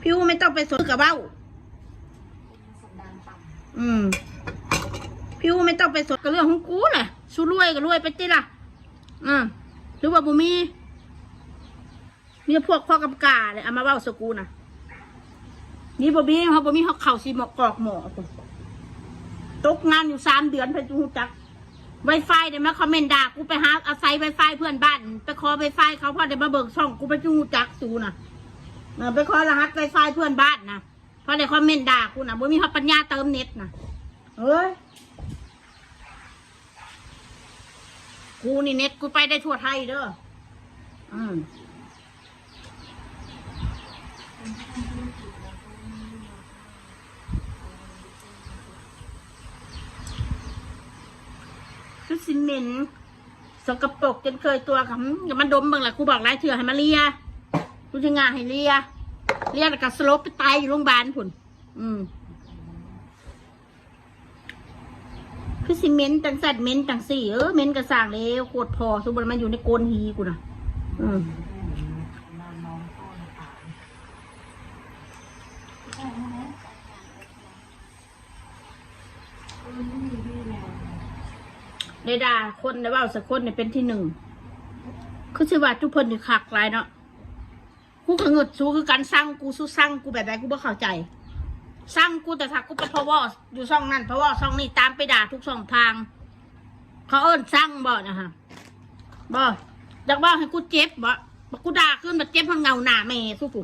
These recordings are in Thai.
พี่อูไม่ต้องไปสนกับเบ้าพี่อูไม่ต้องไปสนกับเรื่องของกูแหละสู้รวยก็รวยไปติล่ะหรือว่าบุมีพวกพ่อกับกาเลยเอามาเบ้าสกูน่ะนี่บ่มีเขาบ่มีเขาเข่าสีหมอกกอกหมอตกงานอยู่3 เดือนไปจูจักไวไฟเดี๋ยวมาคอมเมนต์ด่ากูไปหาอาศัยไวไฟเพื่อนบ้านไปขอไวไฟเขาพอเดี๋ยวมาเบิกช่องกูไปจูจักสูน่ะไปขอรหัสไวไฟเพื่อนบ้านนะพอเดี๋ยวคอมเมนต์ด่ากูน่ะบ่มีเขาปัญญาเติมเน็ตนะเฮ้ยกูนี่เน็ตกูไปได้ทั่วไทยเด้อคือซีเมนต์สกปรกจนเคยตัวกับมันดมบ้างแหละกูบอกหลายเถื่อให้มาเลียกูจะงานให้เลียแล้วก็สลบไปตายอยู่โรงพยาบาลผุนคือซีเมนต์ต่างสัตว์เมนต์ต่างสี่เมนต์กระสางเลยโคตรพอสมบูรณ์มันอยู่ในโกนฮีกูนะเดดาคนในว่าสักคนเนี่ยเป็นที่ 1คือชื่อว่าทุกคนนี่ขักไรเนาะกูขงึดสู้คือการสร้างกูสู้สร้างกูแบบไหนกูไม่เข้าใจสร้างกูแต่ถ้ากูไปพาวอยู่ช่องนั้นพาวช่องนี้ตามไปด่าทุกช่องทางเขาเอิ้นสร้างบ่นะฮะบ่อยากว่าให้กูเจ็บบ่กูด่าขึ้นแบบเจ็บพังเงาหนาแม่สู้กู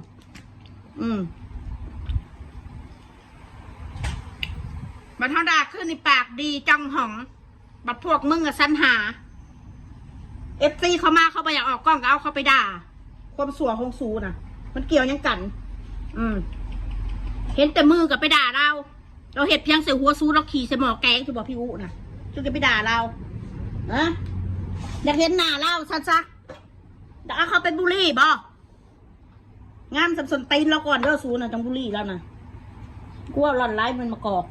มาเท่าด่าขึ้นในปากดีจังหองบัดพวกมึงอะสัญหาFCเขามาเขาไปอยากออกกล้องก็เอาเขาไปด่าความสัวของสูน่ะมันเกี่ยวยังกันเห็นแต่มือกับไปด่าเราเห็ดเพียงเสียหัวซูเราขี่ใส่หมอแกงจะบอกพี่อู๋นะจุกไปด่าเราอยากเห็นหน้าเราซะเดี๋ยวเอาเขาเป็นบุรี่บ่งามสับสนตีนเราก่อนเด้อซูน่ะจังบุรี่แล้วนะกูว่าหล่อนไล่มันมากอก